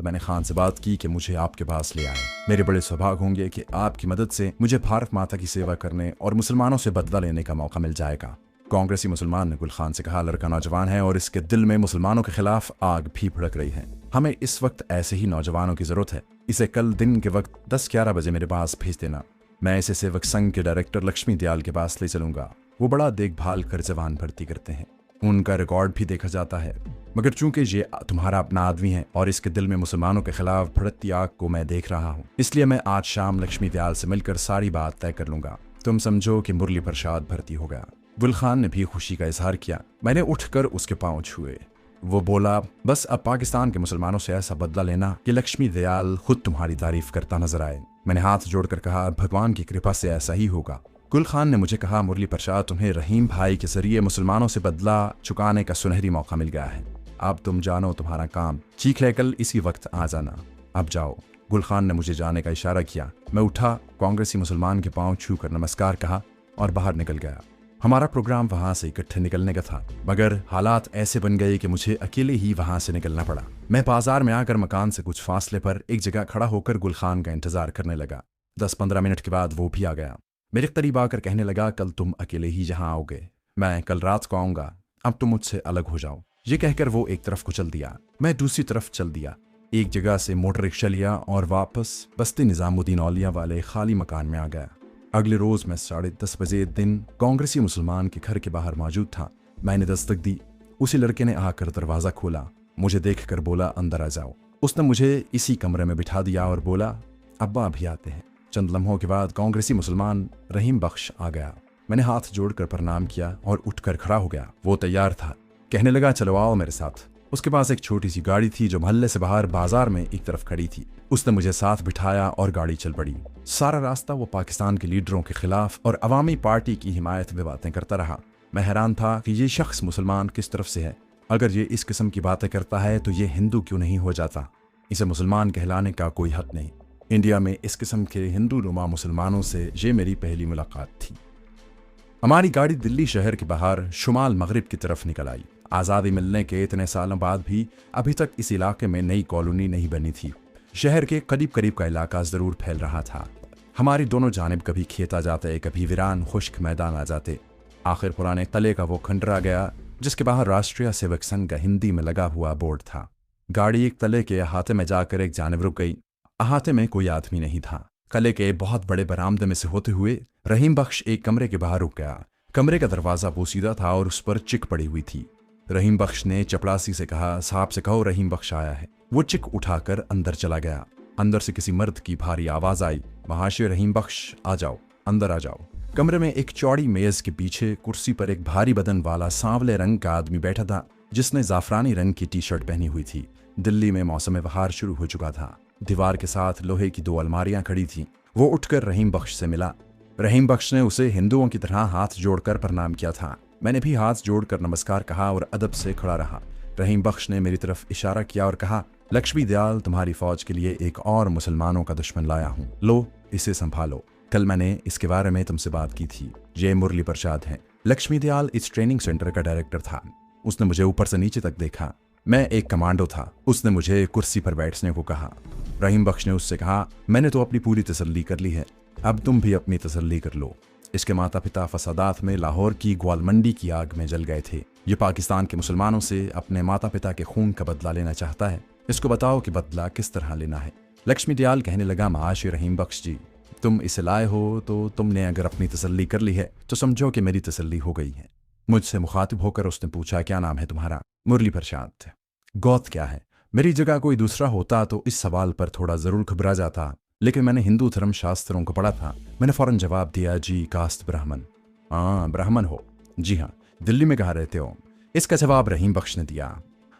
तो मैंने खान से बात की कि मुझे आपके पास ले आए। मेरे बड़े सौभाग्य होंगे कि आपकी मदद से मुझे भारत माता की सेवा करने और मुसलमानों से बदला लेने का मौका मिल जाएगा। कांग्रेसी मुसलमान ने गुल खान से कहा, लड़का नौजवान है और इसके दिल में मुसलमानों के खिलाफ आग भी भड़क रही है। हमें इस वक्त ऐसे ही नौजवानों की जरूरत है। इसे कल दिन के वक्त 10-11 बजे मेरे पास भेज देना। मैं इसे सेवक संघ के डायरेक्टर लक्ष्मी दयाल के पास ले चलूंगा। वो बड़ा देखभाल कर जवान भर्ती करते हैं, उनका रिकॉर्ड भी देखा जाता है। मगर चूंकि ये तुम्हारा अपना आदमी है और इसके दिल में मुसलमानों के खिलाफ भड़कती आग को मैं देख रहा हूँ, इसलिए मैं आज शाम लक्ष्मी दयाल से मिलकर सारी बात तय कर लूंगा। तुम समझो कि मुरली प्रसाद भर्ती हो गया। गुल खान ने भी खुशी का इजहार किया। मैंने उठकर उसके पांव छुए। वो बोला, बस अब पाकिस्तान के मुसलमानों से ऐसा बदला लेना कि लक्ष्मी दयाल खुद तुम्हारी तारीफ करता नजर आए। मैंने हाथ जोड़कर कहा, भगवान की कृपा से ऐसा ही होगा। गुल खान ने मुझे कहा, मुरली प्रसाद, तुम्हें रहीम भाई के जरिए मुसलमानों से बदला चुकाने का सुनहरी मौका मिल गया है। अब तुम जानो तुम्हारा काम। चीख लेकर इसी वक्त आ जाना। अब जाओ। गुल खान ने मुझे जाने का इशारा किया। मैं उठा, कांग्रेसी मुसलमान के पांव छू कर नमस्कार कहा और बाहर निकल गया। हमारा प्रोग्राम वहां से इकट्ठे निकलने का था, मगर हालात ऐसे बन गए कि मुझे अकेले ही वहां से निकलना पड़ा। मैं बाजार में आकर मकान से कुछ फासले पर एक जगह खड़ा होकर गुल खान का इंतजार करने लगा। 10-15 मिनट के बाद वो भी आ गया। मेरे करीब आकर कहने लगा, कल तुम अकेले ही यहाँ आओगे, मैं कल रात को आऊंगा, अब तुम मुझसे अलग हो जाओ। ये कहकर वो एक तरफ को चल दिया, मैं दूसरी तरफ चल दिया। एक जगह से मोटर रिक्शा लिया और वापस बस्ती निजामुद्दीन औलिया वाले खाली मकान में आ गया। अगले रोज मैं 10:30 बजे दिन कांग्रेसी मुसलमान के घर के बाहर मौजूद था। मैंने दस्तक दी। उसी लड़के ने आकर दरवाजा खोला, मुझे देखकर बोला, अंदर आ जाओ। उसने मुझे इसी कमरे में बिठा दिया और बोला, अब्बा अभी आते हैं। चंद लम्हों के बाद कांग्रेसी मुसलमान रहीम बख्श आ गया। मैंने हाथ जोड़कर प्रणाम किया और उठकर खड़ा हो गया। वो तैयार था, कहने लगा, चलो आओ मेरे साथ। उसके पास एक छोटी सी गाड़ी थी जो मोहल्ले से बाहर बाजार में एक तरफ खड़ी थी। उसने मुझे साथ बिठाया और गाड़ी चल पड़ी। सारा रास्ता वो पाकिस्तान के लीडरों के खिलाफ और अवामी पार्टी की हिमायत में बातें करता रहा। मैं हैरान था कि ये शख्स मुसलमान किस तरफ से है। अगर ये इस किस्म की बातें करता है तो ये हिंदू क्यों नहीं हो जाता? इसे मुसलमान कहलाने का कोई हक नहीं। इंडिया में इस किस्म के हिंदू नुमा मुसलमानों से ये मेरी पहली मुलाकात थी। हमारी गाड़ी दिल्ली शहर के बाहर शुमाल मगरिब की तरफ निकल आई। आज़ादी मिलने के इतने सालों बाद भी अभी तक इस इलाके में नई कॉलोनी नहीं बनी थी। शहर के करीब करीब का इलाका ज़रूर फैल रहा था। हमारी दोनों जानिब कभी खेत आ जाते, कभी वीरान खुश्क मैदान आ जाते। आखिर पुराने तले का वो खंडर आ गया जिसके बाहर राष्ट्रीय सेवक संघ का हिंदी में लगा हुआ बोर्ड था। गाड़ी एक तले के अहाते में जाकर एक जानिब रुक गई। अहाते में कोई आदमी नहीं था। कले के बहुत बड़े बरामदे में से होते हुए रहीम बख्श एक कमरे के बाहर रुक गया। कमरे का दरवाजा पोसीदा था और उस पर चिक पड़ी हुई थी। रहीम बख्श ने चपड़ासी से कहा, साहब से कहो रहीम बख्श आया है। वो चिक उठाकर अंदर चला गया। अंदर से किसी मर्द की भारी आवाज आई, महाशय रहीम बख्श आ जाओ, अंदर आ जाओ। कमरे में एक चौड़ी मेज के पीछे कुर्सी पर एक भारी बदन वाला सांवले रंग का आदमी बैठा था जिसने जाफरानी रंग की टी शर्ट पहनी हुई थी। दिल्ली में मौसम बहार शुरू हो चुका था। दीवार के साथ लोहे की 2 अलमारियां खड़ी थीं। वो उठकर रहीम बख्श से मिला। रहीम बख्श ने उसे हिंदुओं की तरह हाथ जोड़कर प्रणाम किया था। मैंने भी हाथ जोड़कर नमस्कार कहा और अदब से खड़ा रहा। रहीम बख्श ने मेरी तरफ इशारा किया और कहा, लक्ष्मी दयाल तुम्हारी फौज के लिए एक और मुसलमानों का दुश्मन लाया हूँ, लो इसे संभालो। कल मैंने इसके बारे में तुमसे बात की थी। ये मुरली प्रसाद हैं। लक्ष्मी दयाल इस ट्रेनिंग सेंटर का डायरेक्टर था। उसने मुझे ऊपर से नीचे तक देखा। मैं एक कमांडो था। उसने मुझे कुर्सी पर बैठने को कहा। रहीम बख्श ने उससे कहा, मैंने तो अपनी पूरी तसल्ली कर ली है, अब तुम भी अपनी तसल्ली कर लो। इसके माता पिता फसादात में लाहौर की ग्वालमंडी की आग में जल गए थे। ये पाकिस्तान के मुसलमानों से अपने माता पिता के खून का बदला लेना चाहता है। इसको बताओ कि बदला किस तरह लेना है। लक्ष्मी दयाल कहने लगा, महाशय रहीम बख्श जी, तुम इसे लाए हो तो तुमने अगर अपनी तसल्ली कर ली है तो समझो कि मेरी तसल्ली हो गई है। मुझसे मुखातिब होकर उसने पूछा, क्या नाम है तुम्हारा? मुरली प्रसाद। गौत क्या है? मेरी जगह कोई दूसरा होता तो इस सवाल पर थोड़ा जरूर घबरा जाता, लेकिन मैंने हिंदू धर्म शास्त्रों को पढ़ा था। मैंने फौरन जवाब दिया, जी कास्ट ब्राह्मण। हाँ ब्राह्मण हो? जी हाँ। दिल्ली में कहाँ रहते हो? इसका जवाब रहीम बख्श ने दिया।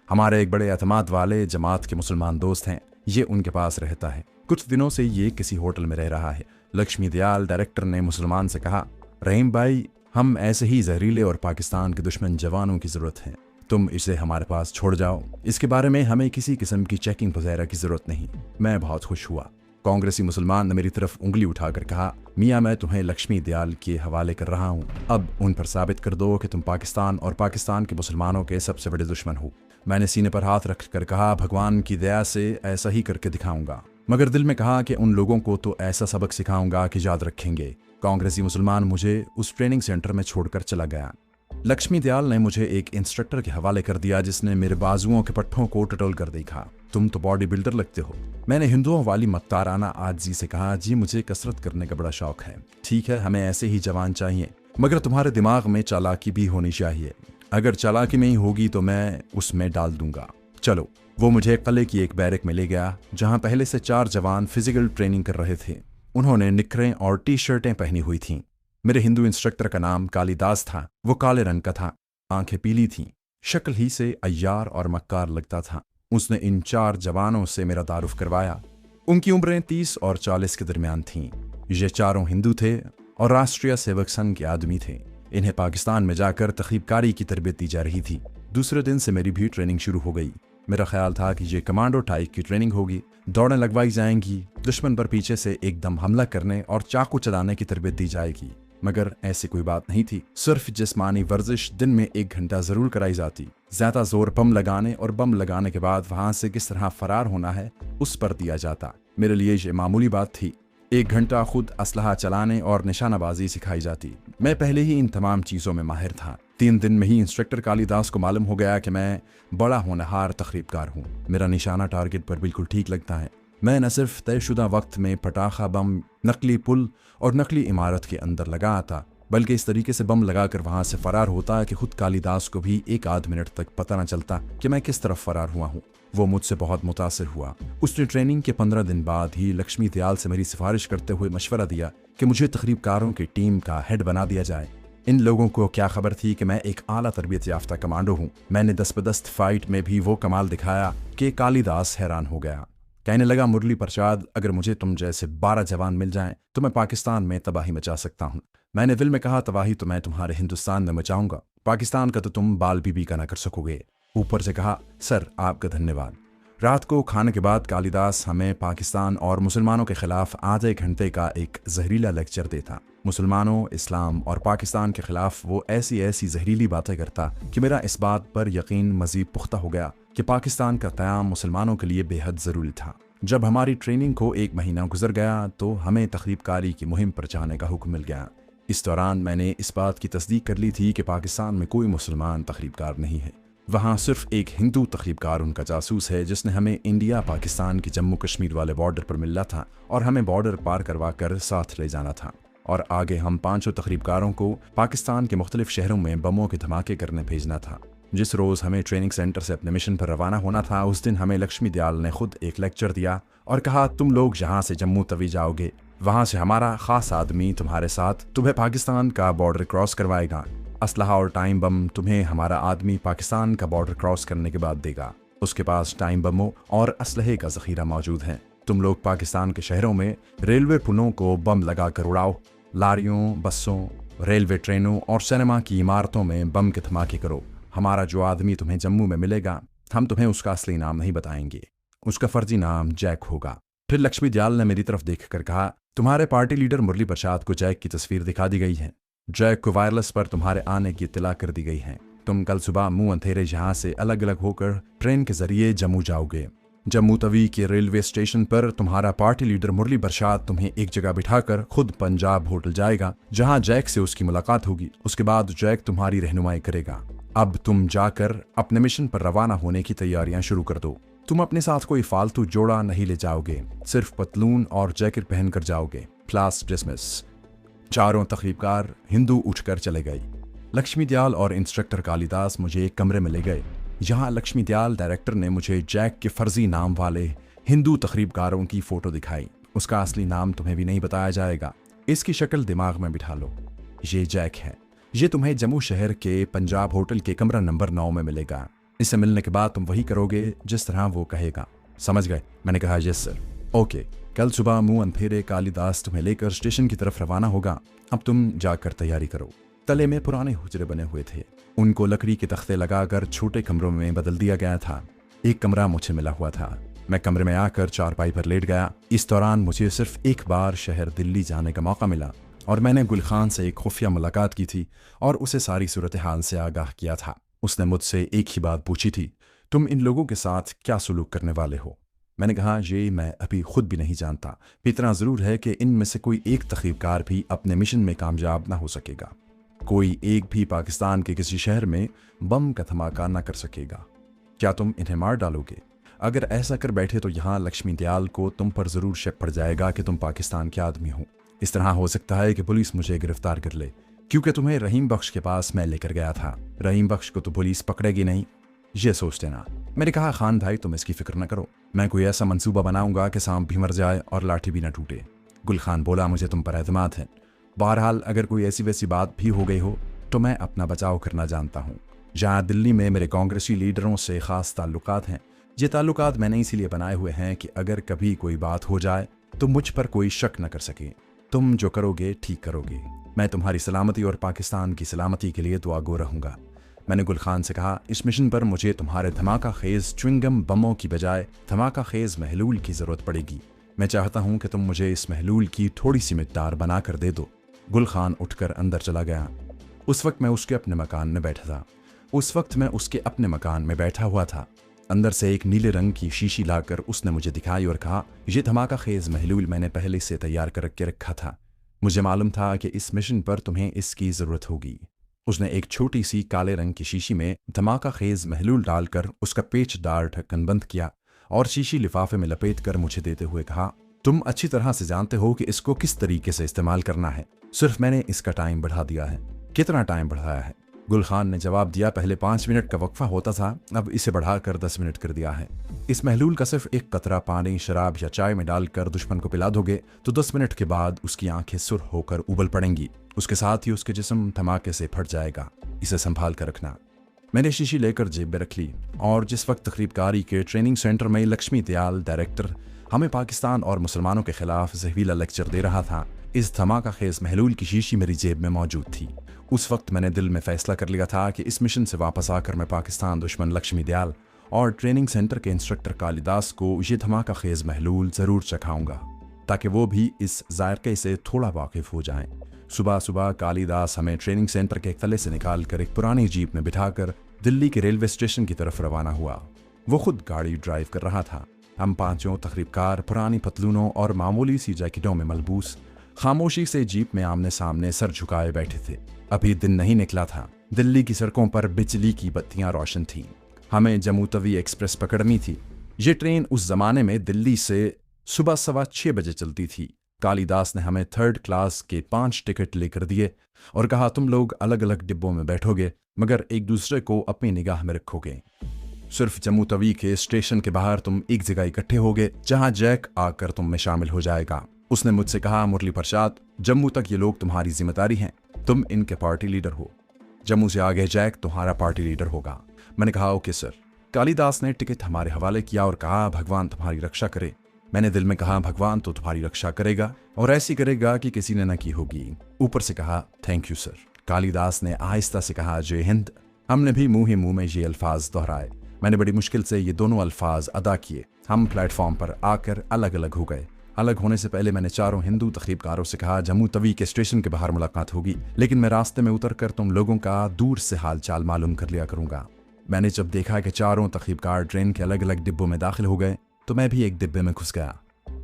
हमारे एक बड़े एतमाद वाले जमात के मुसलमान दोस्त हैं, ये उनके पास रहता है। कुछ दिनों से ये किसी होटल में रह रहा है। लक्ष्मी दयाल डायरेक्टर ने मुसलमान से कहा, रहीम भाई, हम ऐसे ही जहरीले और पाकिस्तान के दुश्मन जवानों की जरूरत है, तुम इसे हमारे पास छोड़ जाओ। इसके बारे में हमें किसी किस्म की चेकिंग वगैरह की जरूरत नहीं। मैं बहुत खुश हुआ। कांग्रेसी मुसलमान ने मेरी तरफ उंगली उठाकर कहा, मियाँ मैं तुम्हें लक्ष्मी दयाल के हवाले कर रहा हूँ। अब उन पर साबित कर दो कि तुम पाकिस्तान और पाकिस्तान के मुसलमानों के सबसे बड़े दुश्मन हो। मैंने सीने पर हाथ रख कर कहा, भगवान की दया से ऐसा ही करके दिखाऊंगा। मगर दिल में कहा कि उन लोगों को तो ऐसा सबक सिखाऊंगा कि याद रखेंगे। कांग्रेसी मुसलमान मुझे उस ट्रेनिंग सेंटर में छोड़कर चला गया। लक्ष्मी दयाल ने मुझे एक इंस्ट्रक्टर के हवाले कर दिया जिसने मेरे बाजुओं के पट्टों को टटोल कर देखा। तुम तो बॉडी बिल्डर लगते हो। मैंने हिंदुओं वाली मक्ताराना आजी से कहा, जी मुझे कसरत करने का बड़ा शौक है। ठीक है, हमें ऐसे ही जवान चाहिए, मगर तुम्हारे दिमाग में चालाकी भी होनी चाहिए। अगर चालाकी नहीं होगी तो मैं उसमें डाल दूंगा। चलो। वो मुझे किले की एक बैरक में ले गया जहां पहले से 4 जवान फिजिकल ट्रेनिंग कर रहे थे। उन्होंने निकरें और टी शर्टें पहनी हुई थीं। मेरे हिंदू इंस्ट्रक्टर का नाम कालिदास था। वो काले रंग का था, आंखें पीली थीं, शक्ल ही से अय्यार और मक्कार लगता था। उसने इन 4 जवानों से मेरा तारुफ करवाया। उनकी उम्रें 30 और 40 के दरमियान थीं। ये चारों हिंदू थे और राष्ट्रीय सेवक संघ के आदमी थे। इन्हें पाकिस्तान में जाकर तखरीबकारी की तरबियत दी जा रही थी। दूसरे दिन से मेरी भी ट्रेनिंग शुरू हो गई। मेरा ख्याल था कि ये कमांडो टाइप की ट्रेनिंग होगी, दौड़ें लगवाई जाएंगी, दुश्मन पर पीछे से एकदम हमला करने और चाकू चलाने की तरबियत दी जाएगी। मगर ऐसी कोई बात नहीं थी। सिर्फ जिस्मानी वर्जिश दिन में 1 घंटा जरूर कराई जाती। ज्यादा जोर बम लगाने और बम लगाने के बाद वहां से किस तरह फरार होना है उस पर दिया जाता। मेरे लिए ये मामूली बात थी। 1 घंटा खुद असलहा चलाने और निशानाबाजी सिखाई जाती। मैं पहले ही इन तमाम चीज़ों में माहिर था। 3 दिन में ही इंस्ट्रक्टर कालिदास को मालूम हो गया कि मैं बड़ा होनहार तखरीबकार हूँ। मेरा निशाना टारगेट पर बिल्कुल ठीक लगता है। मैं न सिर्फ तयशुदा वक्त में पटाखा बम, नकली पुल और नकली इमारत के अंदर लगा आता, बल्कि इस तरीके से बम लगाकर वहां से फरार होता कि खुद कालिदास को भी 1 आध मिनट तक पता न चलता कि मैं किस तरफ फरार हुआ हूँ। वो मुझसे बहुत मुतासिर हुआ। उसने ट्रेनिंग के 15 दिन बाद ही लक्ष्मी दयाल से मेरी सिफारिश करते हुए मशवरा दिया कि मुझे तकरीबकारों की टीम का हेड बना दिया जाए। इन लोगों को क्या खबर थी कि मैं एक आला तरबियत याफ्ता कमांडो हूँ। मैंने दस्तबदस्त फाइट में भी वो कमाल दिखाया कि कालिदास हैरान हो गया। कहने लगा, मुरली प्रसाद, अगर मुझे तुम जैसे 12 जवान मिल जाएं तो मैं पाकिस्तान में तबाही मचा सकता हूँ। मैंने दिल में कहा, तबाही तो मैं तुम्हारे हिंदुस्तान में मचाऊंगा, पाकिस्तान का तो तुम बाल भी का ना कर सकोगे। ऊपर से कहा, सर आपका धन्यवाद। रात को खाने के बाद कालिदास हमें पाकिस्तान और मुसलमानों के खिलाफ आधे घंटे का एक जहरीला लेक्चर देता। मुसलमानों, इस्लाम और पाकिस्तान के खिलाफ वो ऐसी ऐसी जहरीली बातें करता कि मेरा इस बात पर यकीन मजीद पुख्ता हो गया कि पाकिस्तान का क़याम मुसलमानों के लिए बेहद ज़रूरी था। जब हमारी ट्रेनिंग को 1 महीना गुजर गया तो हमें तखरीबकारी की मुहिम पर जाने का हुक्म मिल गया। इस दौरान मैंने इस बात की तस्दीक कर ली थी कि पाकिस्तान में कोई मुसलमान तखरीबकार नहीं है। वहाँ सिर्फ एक हिंदू तखरीबकार उनका जासूस है जिसने हमें इंडिया पाकिस्तान के जम्मू कश्मीर वाले बॉर्डर पर मिलना था और हमें बॉर्डर पार करवा कर साथ ले जाना था। और आगे हम 500 तखरीबकारों को पाकिस्तान के मुख्तलिफ शहरों में बमों के धमाके करने भेजना था। जिस रोज़ हमें ट्रेनिंग सेंटर से अपने मिशन पर रवाना होना था, उस दिन हमें लक्ष्मी दयाल ने खुद एक लेक्चर दिया और कहा, तुम लोग जहाँ से जम्मू तवी जाओगे वहाँ से हमारा खास आदमी तुम्हारे साथ तुम्हें पाकिस्तान का बॉर्डर क्रॉस करवाएगा। असलहा और टाइम बम तुम्हें हमारा आदमी पाकिस्तान का बॉर्डर क्रॉस करने के बाद देगा। उसके पास टाइम बमों और असलहे का जखीरा मौजूद है। तुम लोग पाकिस्तान के शहरों में रेलवे पुलों को बम लगा कर उड़ाओ। लारियों, बसों, रेलवे ट्रेनों और सिनेमा की इमारतों में बम के धमाके करो। हमारा जो आदमी तुम्हें जम्मू में मिलेगा, हम तुम्हें उसका असली नाम नहीं बताएंगे, उसका फर्जी नाम जैक होगा। फिर लक्ष्मी दयाल ने मेरी तरफ देखकर कहा, तुम्हारे पार्टी लीडर मुरली प्रसाद को जैक की तस्वीर दिखा दी गई है। जैक को वायरलेस पर तुम्हारे आने की इत्तला कर दी गई है। तुम कल सुबह मुंह अंधेरे यहाँ से अलग अलग होकर ट्रेन के जरिए जम्मू जाओगे। जम्मू तवी के रेलवे स्टेशन पर तुम्हारा पार्टी लीडर मुरली प्रसाद तुम्हें एक जगह बिठाकर खुद पंजाब होटल जाएगा जहाँ जैक से उसकी मुलाकात होगी। उसके बाद जैक तुम्हारी रहनुमाई करेगा। अब तुम जाकर अपने मिशन पर रवाना होने की तैयारियां शुरू कर दो। तुम अपने साथ कोई फालतू जोड़ा नहीं ले जाओगे, सिर्फ पतलून और जैकेट पहनकर जाओगे। Class dismiss. चारों तकरीबकार हिंदू उठकर चले गए। लक्ष्मी दयाल और इंस्ट्रक्टर कालिदास मुझे एक कमरे में ले गए। यहाँ लक्ष्मी दयाल डायरेक्टर ने मुझे जैक के फर्जी नाम वाले हिंदू तकरीबकारों की फ़ोटो दिखाई। उसका असली नाम तुम्हें भी नहीं बताया जाएगा। इसकी शक्ल दिमाग में बिठा लो। ये जैक है। ये तुम्हें जम्मू शहर के पंजाब होटल के कमरा नंबर 9 में मिलेगा। इससे मिलने के बाद तुम वही करोगे जिस तरह वो कहेगा। समझ गए? मैंने कहा, यस सर। ओके। कल सुबह मुंह अंधेरे कालिदास तुम्हें लेकर स्टेशन की तरफ रवाना होगा। अब तुम जाकर तैयारी करो। तले में पुराने हुजरे बने हुए थे। उनको लकड़ी के तख्ते लगाकर छोटे कमरों में बदल दिया गया था। एक कमरा मुझे मिला हुआ था। मैं कमरे में आकर चारपाई पर लेट गया। इस दौरान मुझे सिर्फ एक बार शहर दिल्ली जाने का मौका मिला और मैंने गुल खान से एक खुफिया मुलाकात की थी और उसे सारी सूरत हाल से आगाह किया था। उसने मुझसे एक ही बात पूछी थी, तुम इन लोगों के साथ क्या सलूक करने वाले हो? मैंने कहा, ये मैं अभी खुद भी नहीं जानता। इतना ज़रूर है कि इनमें से कोई एक तखरीबकार भी अपने मिशन में कामयाब ना हो सकेगा। कोई एक भी पाकिस्तान के किसी शहर में बम का धमाका ना कर सकेगा। क्या तुम इन्हें मार डालोगे? अगर ऐसा कर बैठे तो यहाँ लक्ष्मी दयाल को तुम पर ज़रूर शक पड़ जाएगा कि तुम पाकिस्तान के आदमी हो। इस तरह हो सकता है कि पुलिस मुझे गिरफ्तार कर ले, क्योंकि तुम्हें रहीम बख्श के पास मैं लेकर गया था। रहीम बख्श को तो पुलिस पकड़ेगी नहीं, ये सोचते ना। मैंने कहा, खान भाई तुम इसकी फिक्र न करो, मैं कोई ऐसा मंसूबा बनाऊंगा कि सांप भी मर जाए और लाठी भी न टूटे। गुल खान बोला, मुझे तुम पर एतमाद है। बहरहाल अगर कोई ऐसी वैसी बात भी हो गई हो तो मैं अपना बचाव करना जानता हूँ। जहाँ दिल्ली में मेरे कांग्रेसी लीडरों से ख़ास ताल्लुकात हैं। ये ताल्लुकात मैंने इसीलिए बनाए हुए हैं कि अगर कभी कोई बात हो जाए तो मुझ पर कोई शक न कर सके। तुम जो करोगे ठीक करोगे। मैं तुम्हारी सलामती और पाकिस्तान की सलामती के लिए दुआगो रहूँगा। मैंने गुल खान से कहा, इस मिशन पर मुझे तुम्हारे धमाका खेज च्विंगम बमों की बजाय धमाका खेज महलूल की ज़रूरत पड़ेगी। मैं चाहता हूँ कि तुम मुझे इस महलूल की थोड़ी सी मिकदार बना कर दे दो। गुल खान उठकर अंदर चला गया। उस वक्त मैं उसके अपने मकान में बैठा हुआ था। अंदर से एक नीले रंग की शीशी लाकर उसने मुझे दिखाई और कहा, यह धमाका खेज महलूल मैंने पहले से तैयार करके रखा था। मुझे मालूम था कि इस मिशन पर तुम्हें इसकी ज़रूरत होगी। उसने एक छोटी सी काले रंग की शीशी में धमाका खेज महलूल डालकर उसका पेचदार ढक्कन बंद किया और शीशी लिफाफे में लपेट कर मुझे देते हुए कहा, तुम अच्छी तरह से जानते हो कि इसको किस तरीके से इस्तेमाल करना है। सिर्फ मैंने इसका टाइम बढ़ा दिया है। कितना टाइम बढ़ाया है? गुल खान ने जवाब दिया, पहले 5 मिनट का वक्फा होता था, अब इसे बढ़ाकर 10 मिनट कर दिया है। इस महलूल का सिर्फ एक कतरा पानी, शराब या चाय में डालकर दुश्मन को पिला दोगे तो 10 मिनट के बाद उसकी आंखें सुर्ख होकर उबल पड़ेंगी। उसके साथ ही उसके जिस्म धमाके से फट जाएगा। इसे संभाल कर रखना। मैंने शीशी लेकर जेब में रख ली और जिस वक्त तकरीबकारी के ट्रेनिंग सेंटर में लक्ष्मी दयाल डायरेक्टर हमें पाकिस्तान और मुसलमानों के खिलाफ जहरीला लेक्चर दे रहा था, इस धमाका खेज महलूल की शीशी मेरी जेब में मौजूद थी। उस वक्त मैंने दिल में फैसला कर लिया था कि इस मिशन से वापस आकर मैं पाकिस्तान दुश्मन लक्ष्मी दयाल और ट्रेनिंग सेंटर के इंस्ट्रक्टर कालिदास को ये धमाका खेज महलूल ज़रूर चखाऊंगा, ताकि वो भी इस जायके से थोड़ा वाकिफ हो जाएं। सुबह सुबह कालिदास हमें ट्रेनिंग सेंटर के एक तले से निकाल कर एक पुरानी जीप में बिठाकर दिल्ली के रेलवे स्टेशन की तरफ रवाना हुआ। वो खुद गाड़ी ड्राइव कर रहा था। हम पांचों तकरीबकार पुरानी पतलूनों और मामूली सी जैकेटों में मलबूस खामोशी से जीप में आमने सामने सर झुकाए बैठे थे। अभी दिन नहीं निकला था। दिल्ली की सड़कों पर बिजली की बत्तियां रोशन थीं। हमें जम्मू तवी एक्सप्रेस पकड़नी थी। ये ट्रेन उस जमाने में दिल्ली से सुबह 6:15 बजे चलती थी। कालिदास ने हमें 3rd क्लास के 5 टिकट लेकर दिए और कहा, तुम लोग अलग अलग डिब्बों में बैठोगे मगर एक दूसरे को अपनी निगाह में रखोगे। सिर्फ जम्मू तवी के स्टेशन के बाहर तुम एक जगह इकट्ठे होगे जहां जैक आकर तुम में शामिल हो जाएगा। उसने मुझसे कहा, मुरली प्रसाद, जम्मू तक ये लोग तुम्हारी जिम्मेदारी हैं, तुम इनके पार्टी लीडर हो। जम्मू से आगे जैक तुम्हारा पार्टी लीडर होगा। मैंने कहा, ओके सर। कालिदास ने टिकट हमारे हवाले किया और कहा, भगवान तुम्हारी रक्षा करे। मैंने दिल में कहा, भगवान तो तुम्हारी रक्षा करेगा और ऐसी करेगा कि किसी ने न की होगी। ऊपर से कहा, थैंक यू सर। कालिदास ने आहिस्ता से कहा, जय हिंद। हमने भी मुंह ही मुंह में ये अल्फाज दोहराए। मैंने बड़ी मुश्किल से ये दोनों अल्फाज अदा किए। हम प्लेटफॉर्म पर आकर अलग अलग हो गए। अलग होने से पहले मैंने चारों हिंदू तकरीबकारों से कहा, जम्मू तवी के स्टेशन के बाहर मुलाकात होगी, लेकिन मैं रास्ते में उतरकर तुम लोगों का दूर से हाल चाल मालूम कर लिया करूंगा। मैंने जब देखा कि चारों तकरीबकार ट्रेन के अलग अलग डिब्बों में दाखिल हो गए तो मैं भी एक डिब्बे में घुस गया।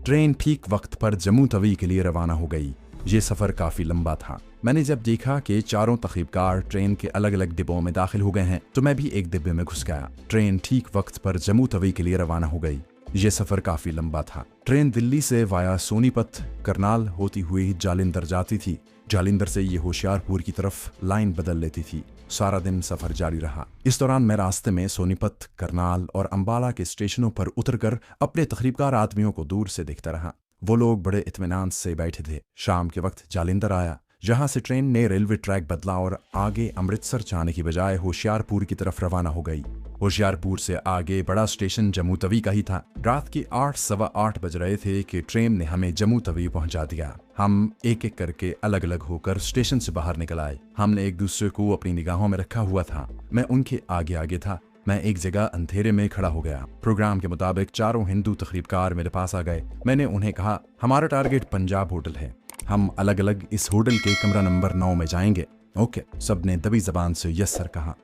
ट्रेन ठीक वक्त पर जम्मू तवी के लिए रवाना हो गई। ये सफ़र काफ़ी लंबा था। मैंने जब देखा कि चारों तकरीबकार ट्रेन के अलग अलग डिब्बों में दाखिल हो गए हैं तो मैं भी एक डिब्बे में घुस गया। ट्रेन ठीक वक्त पर जम्मू तवी के लिए रवाना हो गई। ये सफ़र काफ़ी लंबा था। ट्रेन दिल्ली से वाया सोनीपत करनाल होती हुई जालिंधर जाती थी। जालिंधर से ये होशियारपुर की तरफ लाइन बदल लेती थी। सारा दिन सफ़र जारी रहा। इस दौरान मैं रास्ते में सोनीपत, करनाल और अंबाला के स्टेशनों पर उतरकर अपने तकरीबकार आदमियों को दूर से देखता रहा। वो लोग बड़े इत्मीनान से बैठे थे। शाम के वक्त जालिंधर आया, जहां से ट्रेन ने रेलवे ट्रैक बदला और आगे अमृतसर जाने की बजाय होशियारपुर की तरफ रवाना हो गई। होशियारपुर से आगे बड़ा स्टेशन जम्मू तवी का ही था। रात के 8 सवा 8 बज रहे थे कि ट्रेन ने हमें जम्मू तवी पहुंचा दिया। हम एक एक करके अलग अलग होकर स्टेशन से बाहर निकल आए। हमने एक दूसरे को अपनी निगाहों में रखा हुआ था। मैं उनके आगे आगे था। मैं एक जगह अंधेरे में खड़ा हो गया। प्रोग्राम के मुताबिक चारों हिंदू तकरीबकार मेरे पास आ गए। मैंने उन्हें कहा, हमारा टारगेट पंजाब होटल है। हम अलग अलग इस होटल के कमरा नंबर 9 में जाएंगे। ओके, सबने दबी जबान से यस सर कहा।